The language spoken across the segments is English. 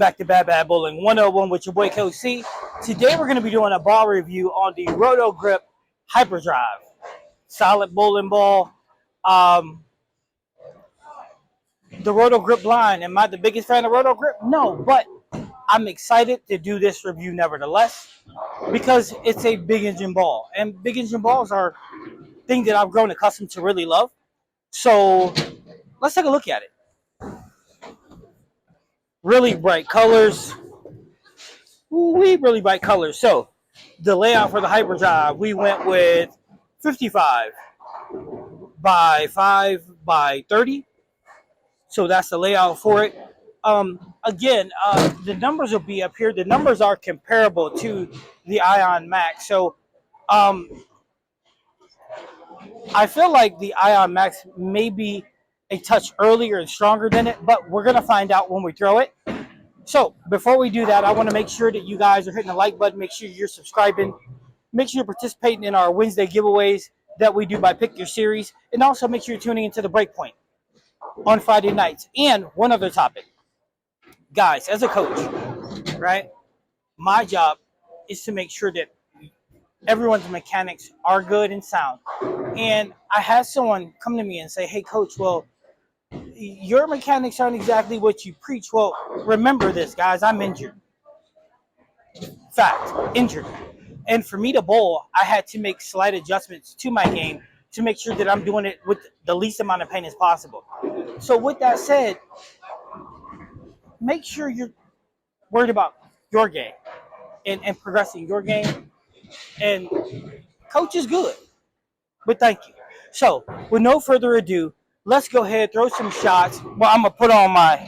back to Bad Bad Bowling 101 with your boy Coach C. Today we're going to be doing a ball review on the Roto Grip Hyperdrive. Solid bowling ball. The Roto Grip line. Am I the biggest fan of Roto Grip? No, but I'm excited to do this review nevertheless because it's a big engine ball. And big engine balls are things that I've grown accustomed to really love. So let's take a look at it. Really bright colors. Really bright colors. So the layout for the Hyperdrive, we went with 55 by 5 by 30. So that's the layout for it. Again, the numbers will be up here. The numbers are comparable to the Ion Max. So I feel like the Ion Max may be a touch earlier and stronger than it, but we're going to find out when we throw it. So before we do that, I want to make sure that you guys are hitting the like button. Make sure you're subscribing. Make sure you're participating in our Wednesday giveaways that we do by Pick Your Series. And also make sure you're tuning into the Breakpoint on Friday nights. And one other topic. Guys, as a coach, right, my job is to make sure that everyone's mechanics are good and sound. And I had someone come to me and say, hey, Coach, well, your mechanics aren't exactly what you preach. Well, remember this, guys. I'm injured. Fact, injured. And for me to bowl, I had to make slight adjustments to my game to make sure that I'm doing it with the least amount of pain as possible. So with that said, make sure you're worried about your game and progressing your game. And coach is good. But thank you. So with no further ado, let's go ahead, throw some shots. Well, I'm going to put on my,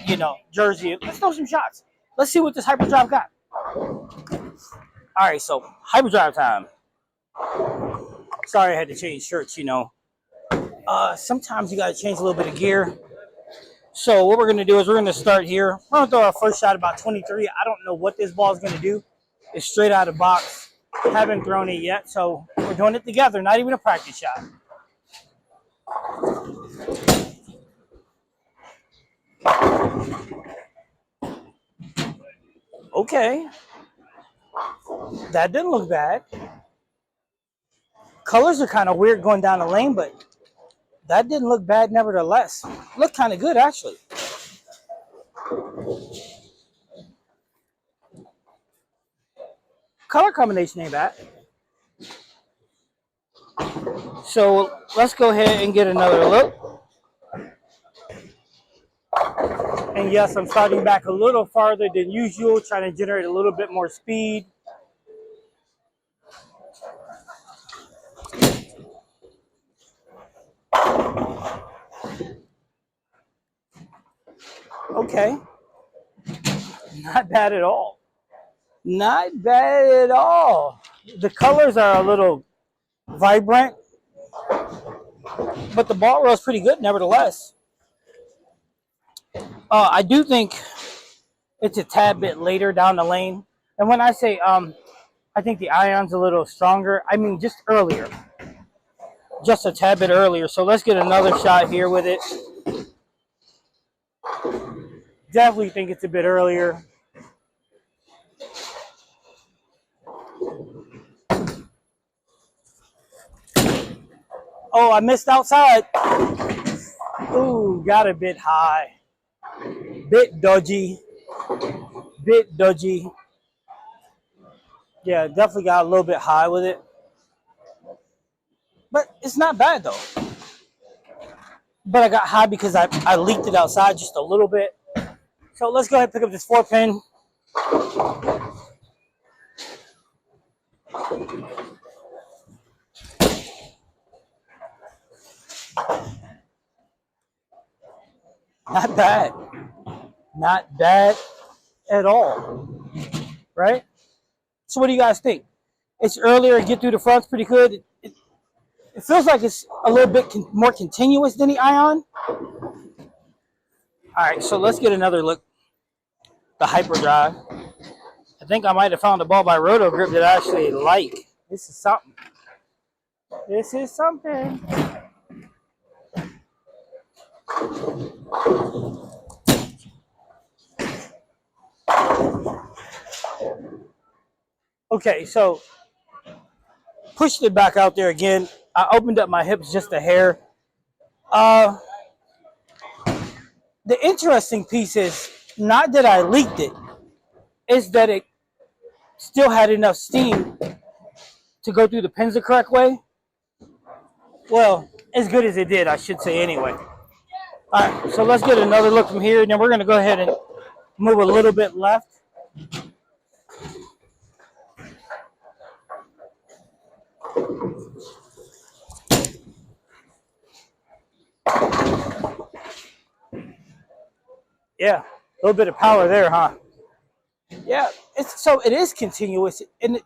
jersey. Let's throw some shots. Let's see what this Hyperdrive got. All right, so Hyperdrive time. Sorry I had to change shirts, Sometimes you got to change a little bit of gear. So what we're going to do is we're going to start here. We're going to throw our first shot about 23. I don't know what this ball is going to do. It's straight out of the box. Haven't thrown it yet, so we're doing it together, not even a practice shot. Okay. That didn't look bad. Colors are kind of weird going down the lane, but that didn't look bad nevertheless. Looked kind of good, actually. Color combination ain't bad. So let's go ahead and get another look. And yes, I'm starting back a little farther than usual, trying to generate a little bit more speed. Okay. Not bad at all. Not bad at all. The colors are a little vibrant, but the ball roll is pretty good nevertheless. I do think it's a tad bit later down the lane. And when I say I think the Ion's a little stronger, I mean just earlier. Just a tad bit earlier. So let's get another shot here with it. Definitely think it's a bit earlier. Oh, I missed outside. Ooh, got a bit high. Bit dodgy. Bit dodgy. Yeah, definitely got a little bit high with it. But it's not bad, though. But I got high because I leaked it outside just a little bit. So let's go ahead and pick up this 4-pin. Not bad. Not bad at all. Right? So what do you guys think? It's earlier, get through the front's pretty good. It feels like it's a little bit more continuous than the Ion. All right, so let's get another look. The Hyperdrive. I think I might have found a ball by Roto Grip that I actually like. This is something. This is something. Okay, so pushed it back out there again. I opened up my hips just a hair. The interesting piece is not that I leaked it, is that it still had enough steam to go through the pins the correct way. Well, as good as it did, I should say anyway. All right, so let's get another look from here, and then we're going to go ahead and move a little bit left. Yeah, a little bit of power there, huh? Yeah, it is continuous, and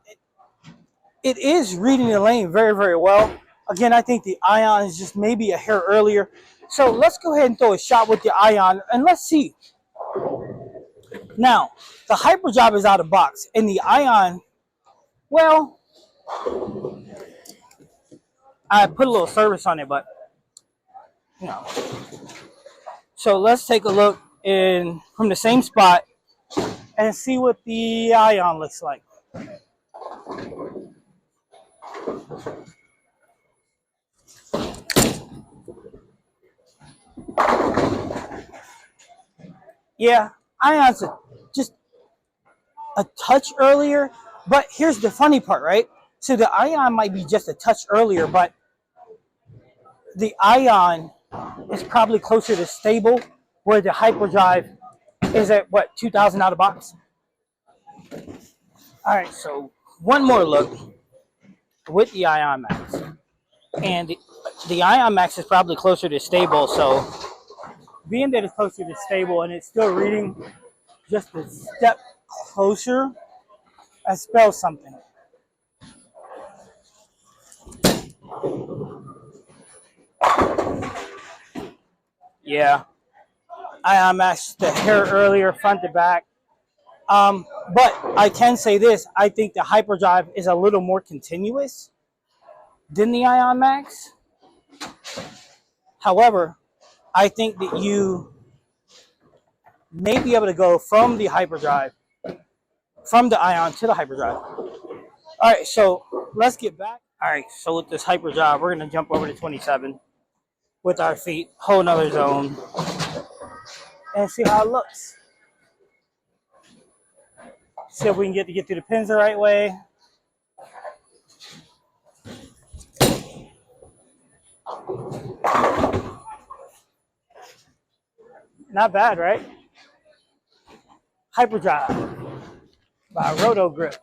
it is reading the lane very, very well. Again, I think the ion is just maybe a hair earlier. So let's go ahead and throw a shot with the ion, and let's see. Now, the hyperdrive is out of box, and the ion, well, I put a little service on it, but, you know. So let's take a look from the same spot and see what the ion looks like. Yeah, ion's just a touch earlier, but here's the funny part, right? So the ion might be just a touch earlier, but the ion is probably closer to stable, where the hyperdrive is at, what, 2,000 out of box? All right, so one more look with the Ion Max. And the Ion Max is probably closer to stable, so being that it's closer to stable and it's still reading just a step closer, that spells something. Yeah, Ion Max the hair earlier, front to back. But I can say this, I think the Hyperdrive is a little more continuous than the Ion Max. However, I think that you may be able to go from the Hyperdrive, from the Ion to the Hyperdrive. All right, so let's get back. All right, so with this Hyperdrive, we're going to jump over to 27 with our feet, whole nother zone, and see how it looks. See if we can get through the pins the right way. Not bad, right? Hyperdrive by Roto grip.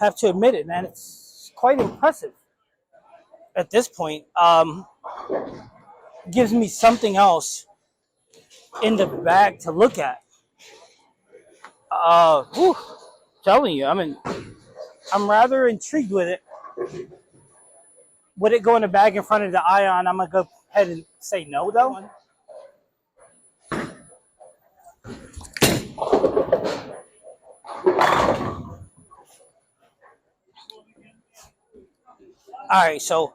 Have to admit it, man. It's quite impressive at this point. Gives me something else in the bag to look at. Telling you, I'm rather intrigued with it. Would it go in the bag in front of the Ion? I'm gonna go ahead and say no, though. All right, so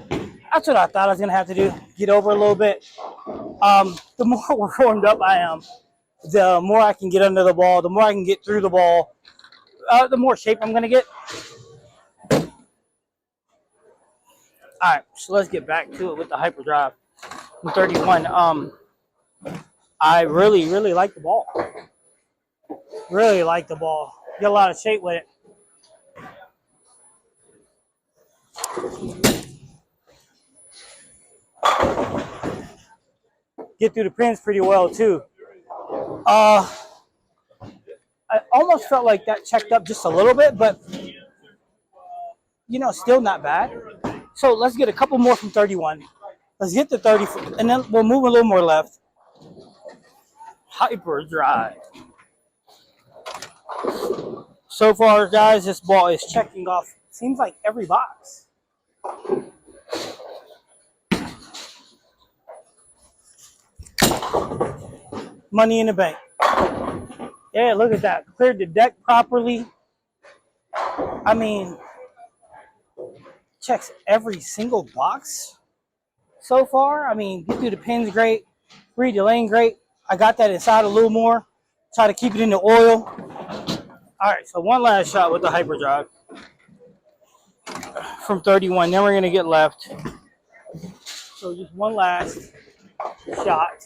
that's what I thought I was gonna have to do. Get over a little bit. The more warmed up I am, the more I can get under the ball, the more I can get through the ball, the more shape I'm gonna get. All right, so let's get back to it with the Hyperdrive. 31. I really, really like the ball. Really like the ball. Get a lot of shape with it. Get through the pins pretty well too. I almost felt like that checked up just a little bit, but still not bad. So let's get a couple more from 31. Let's get to 30, and then we'll move a little more left. Hyperdrive. So far, guys, this ball is checking off, seems like every box. Money in the bank. Yeah, look at that. Cleared the deck properly. Checks every single box so far. Get through the pins great. Read the lane great. I got that inside a little more. Try to keep it in the oil. All right, so one last shot with the hyperdrive from 31. Then we're gonna get left. So just one last shot.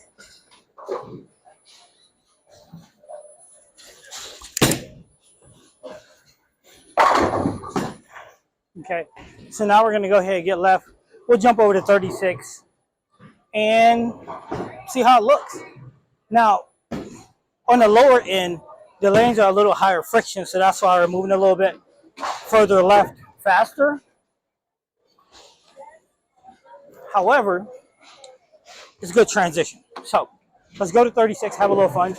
Okay, so now we're gonna go ahead and get left. We'll jump over to 36 and see how it looks. Now, on the lower end, the lanes are a little higher friction, so that's why we're moving a little bit further left faster. However, it's a good transition. So let's go to 36, have a little fun.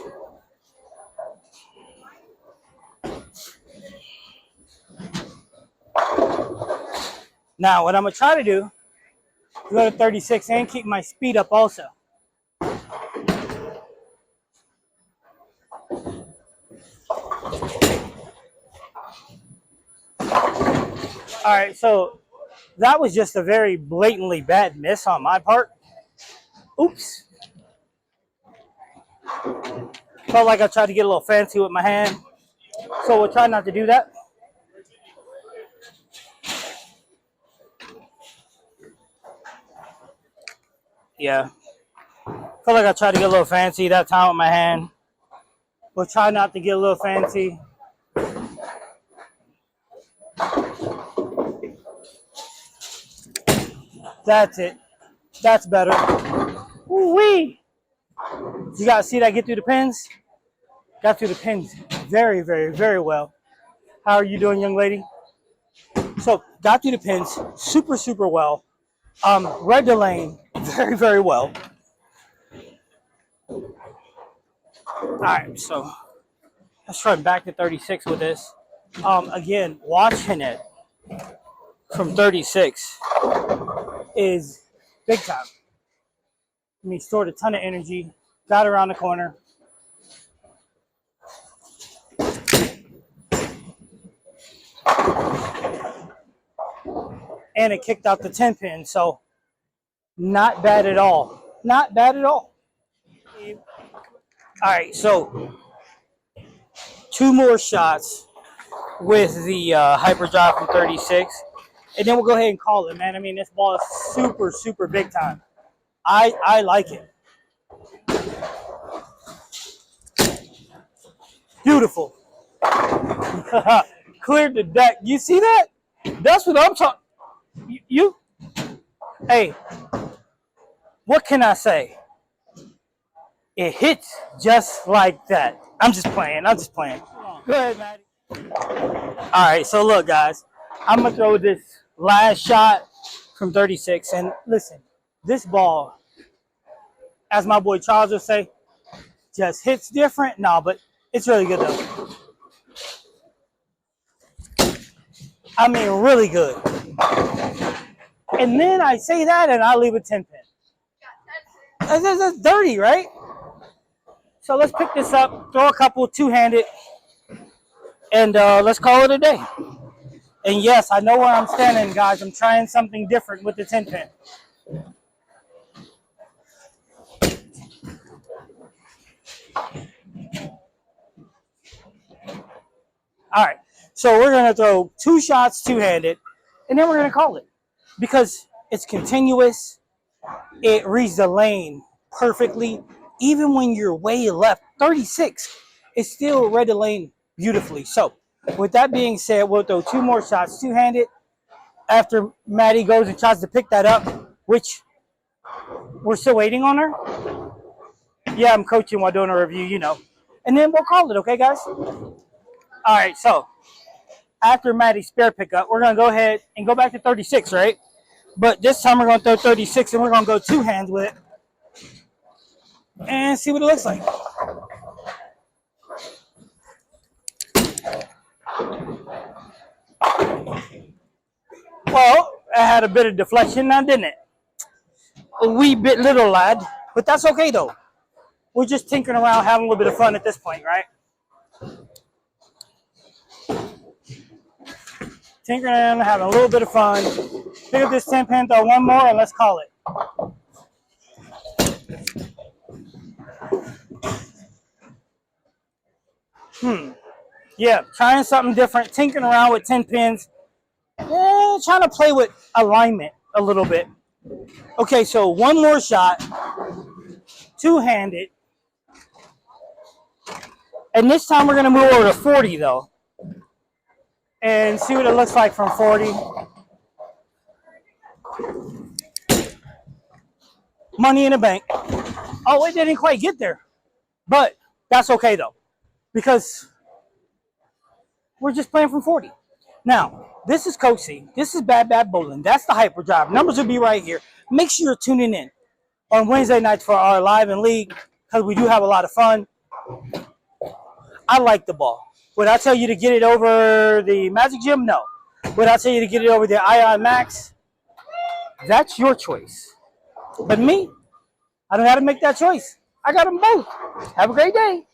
Now, what I'm gonna try to do is go to 36 and keep my speed up also. All right, so that was just a very blatantly bad miss on my part. Oops. Felt like I tried to get a little fancy with my hand. So we'll try not to do that. Yeah. Felt like I tried to get a little fancy that time with my hand. We'll try not to get a little fancy. That's it. That's better. Ooh-wee. You guys see that get through the pins? Got through the pins very, very, very well. How are you doing, young lady? So, got through the pins super, super well. Read the lane very, very well. All right, so let's try back to 36 with this. Again, watching it from 36 is big time. I mean, stored a ton of energy, got around the corner. And it kicked out the 10 pin, so not bad at all. Not bad at all. All right, so 2 more shots with the hyperdrive from 36, and then we'll go ahead and call it, man. I mean, this ball is super, super big time. I like it. Beautiful. Cleared the deck. You see that? That's what I'm talking. You. Hey, what can I say? It hits just like that. I'm just playing. I'm just playing. Go ahead, Maddie. All right, so look, guys. I'm going to throw this last shot from 36. And listen, this ball, as my boy Charles would say, just hits different. No, but it's really good, though. I mean, really good. And then I say that, and I leave a 10 pin. That's dirty, right? So let's pick this up, throw a couple two-handed, and let's call it a day. And yes, I know where I'm standing, guys. I'm trying something different with the 10 pin. All right, so we're going to throw 2 shots two-handed, and then we're going to call it. Because it's continuous, it reads the lane perfectly. Even when you're way left, 36, it still read the lane beautifully. So, with that being said, we'll throw 2 more shots two-handed after Maddie goes and tries to pick that up, which we're still waiting on her. Yeah, I'm coaching while doing a review, you know. And then we'll call it, okay, guys? All right, so after Maddie's spare pickup, we're going to go ahead and go back to 36, right? But this time we're going to throw 36, and we're going to go 2 hands with it and see what it looks like. Well, I had a bit of deflection now, didn't it? A wee bit little, lad. But that's okay, though. We're just tinkering around, having a little bit of fun at this point, right? Tinkering around, having a little bit of fun. Pick up this 10 pin, throw 1 more, and let's call it. Yeah, trying something different, tinkering around with 10 pins, trying to play with alignment a little bit. Okay, so one more shot, two-handed. And this time we're going to move over to 40, though, and see what it looks like from 40. Money in the bank. Oh, it didn't quite get there. But that's okay, though, because we're just playing from 40. Now, this is Coach C. This is Bad Bad Bowling. That's the Hyperdrive. Numbers will be right here. Make sure you're tuning in on Wednesday nights for our live and league, because we do have a lot of fun. I like the ball. Would I tell you to get it over the Magic Gym? No. Would I tell you to get it over the Ion Max? That's your choice. But me, I don't have to make that choice. I got them both. Have a great day.